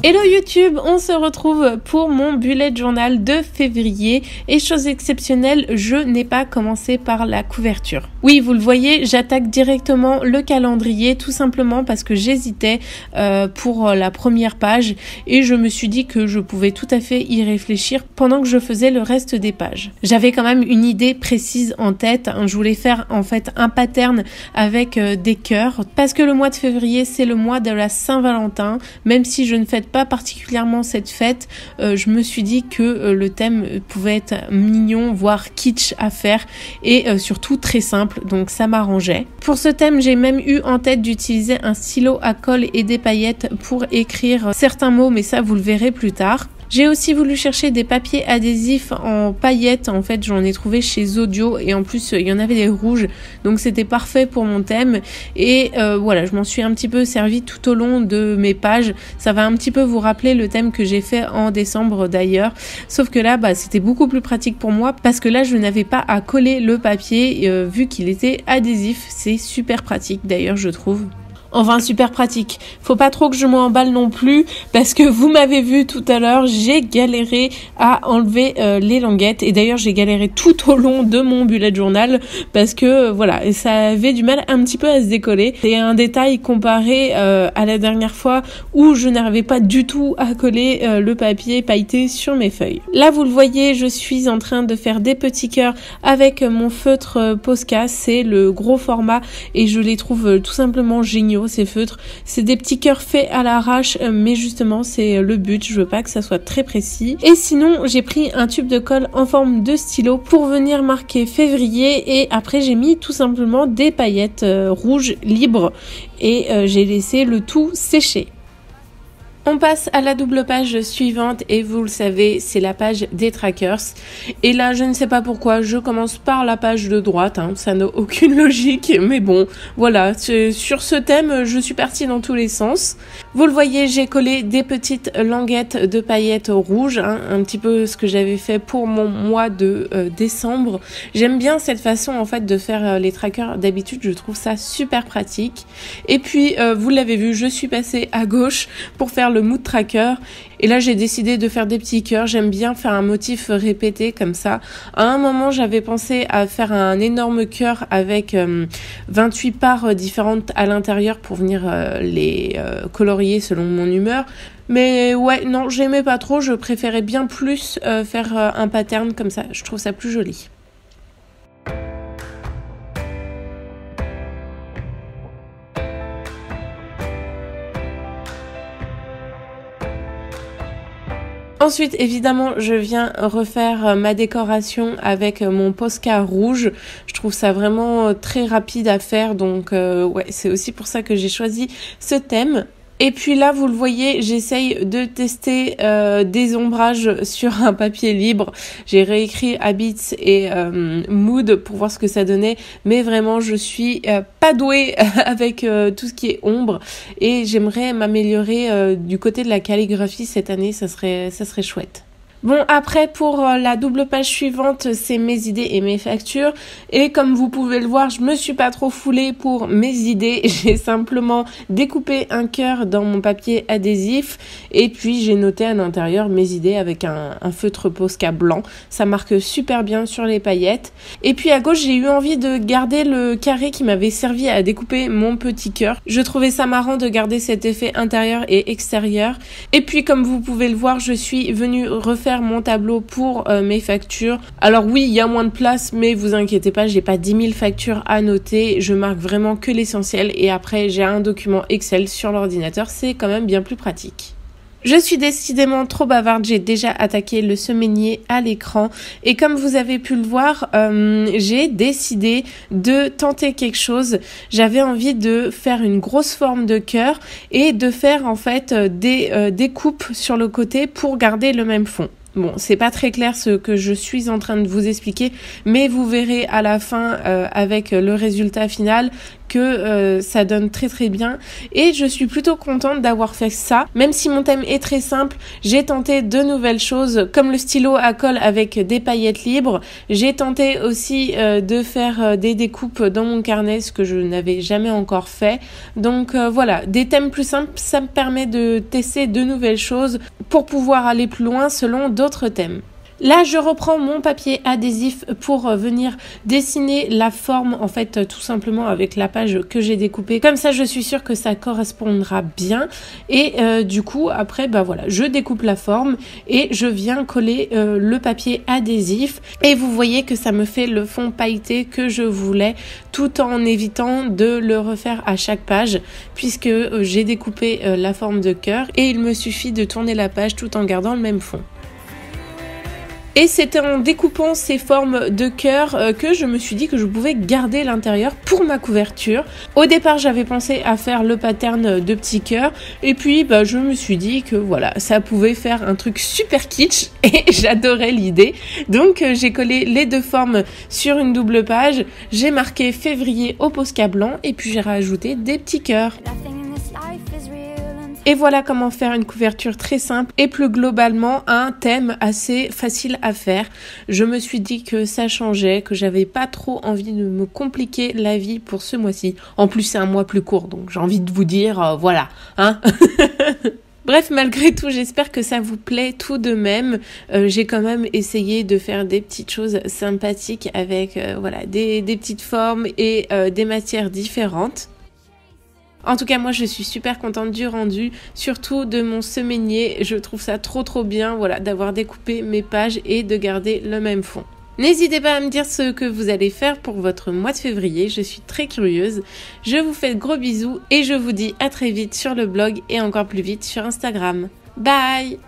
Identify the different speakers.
Speaker 1: Hello YouTube, on se retrouve pour mon bullet journal de février et chose exceptionnelle, je n'ai pas commencé par la couverture. Oui, vous le voyez, j'attaque directement le calendrier tout simplement parce que j'hésitais pour la première page et je me suis dit que je pouvais tout à fait y réfléchir pendant que je faisais le reste des pages. J'avais quand même une idée précise en tête, je voulais faire en fait un pattern avec des cœurs parce que le mois de février c'est le mois de la Saint-Valentin, même si je ne fête pas particulièrement cette fête, je me suis dit que le thème pouvait être mignon, voire kitsch à faire et surtout très simple, donc ça m'arrangeait. Pour ce thème, j'ai même eu en tête d'utiliser un stylo à colle et des paillettes pour écrire certains mots, mais ça vous le verrez plus tard. J'ai aussi voulu chercher des papiers adhésifs en paillettes, en fait j'en ai trouvé chez Zodio et en plus il y en avait des rouges, donc c'était parfait pour mon thème et voilà, je m'en suis un petit peu servi tout au long de mes pages. Ça va un petit peu vous rappeler le thème que j'ai fait en décembre d'ailleurs, sauf que là c'était beaucoup plus pratique pour moi parce que là je n'avais pas à coller le papier vu qu'il était adhésif. C'est super pratique d'ailleurs je trouve. Enfin super pratique, faut pas trop que je m'emballe non plus parce que vous m'avez vu tout à l'heure, j'ai galéré à enlever les languettes et d'ailleurs j'ai galéré tout au long de mon bullet journal parce que voilà, ça avait du mal un petit peu à se décoller. C'est un détail comparé à la dernière fois où je n'arrivais pas du tout à coller le papier pailleté sur mes feuilles. Là vous le voyez, je suis en train de faire des petits cœurs avec mon feutre Posca, c'est le gros format et je les trouve tout simplement géniaux. Ces feutres, c'est des petits cœurs faits à l'arrache, mais justement c'est le but, je veux pas que ça soit très précis. Et sinon j'ai pris un tube de colle en forme de stylo pour venir marquer février et après j'ai mis tout simplement des paillettes rouges libres et j'ai laissé le tout sécher. On passe à la double page suivante et vous le savez, c'est la page des trackers. Et là, je ne sais pas pourquoi, je commence par la page de droite, ça n'a aucune logique, mais bon, voilà, sur ce thème, je suis partie dans tous les sens. Vous le voyez, j'ai collé des petites languettes de paillettes rouges, un petit peu ce que j'avais fait pour mon mois de décembre. J'aime bien cette façon en fait de faire les trackers, d'habitude je trouve ça super pratique. Et puis, vous l'avez vu, je suis passée à gauche pour faire le mood tracker et là j'ai décidé de faire des petits cœurs. J'aime bien faire un motif répété comme ça. À un moment j'avais pensé à faire un énorme cœur avec 28 parts différentes à l'intérieur pour venir les colorier selon mon humeur, mais ouais non, j'aimais pas trop, je préférais bien plus faire un pattern comme ça, je trouve ça plus joli. Ensuite, évidemment, je viens refaire ma décoration avec mon Posca rouge. Je trouve ça vraiment très rapide à faire, donc ouais, c'est aussi pour ça que j'ai choisi ce thème. Et puis là, vous le voyez, j'essaye de tester des ombrages sur un papier libre. J'ai réécrit Habits et Mood pour voir ce que ça donnait. Mais vraiment, je suis pas douée avec tout ce qui est ombre. Et j'aimerais m'améliorer du côté de la calligraphie cette année, ça serait chouette. Bon, après pour la double page suivante, c'est mes idées et mes factures. Et comme vous pouvez le voir, je me suis pas trop foulée pour mes idées. J'ai simplement découpé un cœur dans mon papier adhésif et puis j'ai noté à l'intérieur mes idées avec un feutre Posca blanc. Ça marque super bien sur les paillettes. Et puis à gauche, j'ai eu envie de garder le carré qui m'avait servi à découper mon petit cœur. Je trouvais ça marrant de garder cet effet intérieur et extérieur. Et puis comme vous pouvez le voir, je suis venue refaire mon tableau pour mes factures. Alors oui, il y a moins de place, mais vous inquiétez pas, j'ai pas 10 000 factures à noter. Je marque vraiment que l'essentiel et après j'ai un document Excel sur l'ordinateur, c'est quand même bien plus pratique. Je suis décidément trop bavarde, j'ai déjà attaqué le semainier à l'écran et comme vous avez pu le voir, j'ai décidé de tenter quelque chose. J'avais envie de faire une grosse forme de cœur et de faire en fait des découpes sur le côté pour garder le même fond. Bon, c'est pas très clair ce que je suis en train de vous expliquer, mais vous verrez à la fin avec le résultat final que ça donne très très bien et je suis plutôt contente d'avoir fait ça. Même si mon thème est très simple, j'ai tenté de nouvelles choses comme le stylo à colle avec des paillettes libres. J'ai tenté aussi de faire des découpes dans mon carnet, ce que je n'avais jamais encore fait. Donc voilà, des thèmes plus simples, ça me permet de tester de nouvelles choses pour pouvoir aller plus loin selon d'autres thèmes. Là, je reprends mon papier adhésif pour venir dessiner la forme, en fait, tout simplement avec la page que j'ai découpée. Comme ça, je suis sûre que ça correspondra bien. Et du coup, après, bah voilà, je découpe la forme et je viens coller le papier adhésif. Et vous voyez que ça me fait le fond pailleté que je voulais, tout en évitant de le refaire à chaque page, puisque j'ai découpé la forme de cœur et il me suffit de tourner la page tout en gardant le même fond. Et c'est en découpant ces formes de cœur que je me suis dit que je pouvais garder l'intérieur pour ma couverture. Au départ, j'avais pensé à faire le pattern de petits cœurs et puis je me suis dit que voilà, ça pouvait faire un truc super kitsch et j'adorais l'idée. Donc j'ai collé les deux formes sur une double page, j'ai marqué février au Posca blanc et puis j'ai rajouté des petits cœurs. Et voilà comment faire une couverture très simple et plus globalement un thème assez facile à faire. Je me suis dit que ça changeait, que j'avais pas trop envie de me compliquer la vie pour ce mois-ci. En plus c'est un mois plus court donc j'ai envie de vous dire voilà, hein. Bref, malgré tout, j'espère que ça vous plaît tout de même. J'ai quand même essayé de faire des petites choses sympathiques avec voilà, des petites formes et des matières différentes. En tout cas, moi, je suis super contente du rendu, surtout de mon semainier. Je trouve ça trop bien, voilà, d'avoir découpé mes pages et de garder le même fond. N'hésitez pas à me dire ce que vous allez faire pour votre mois de février, je suis très curieuse. Je vous fais de gros bisous et je vous dis à très vite sur le blog et encore plus vite sur Instagram. Bye!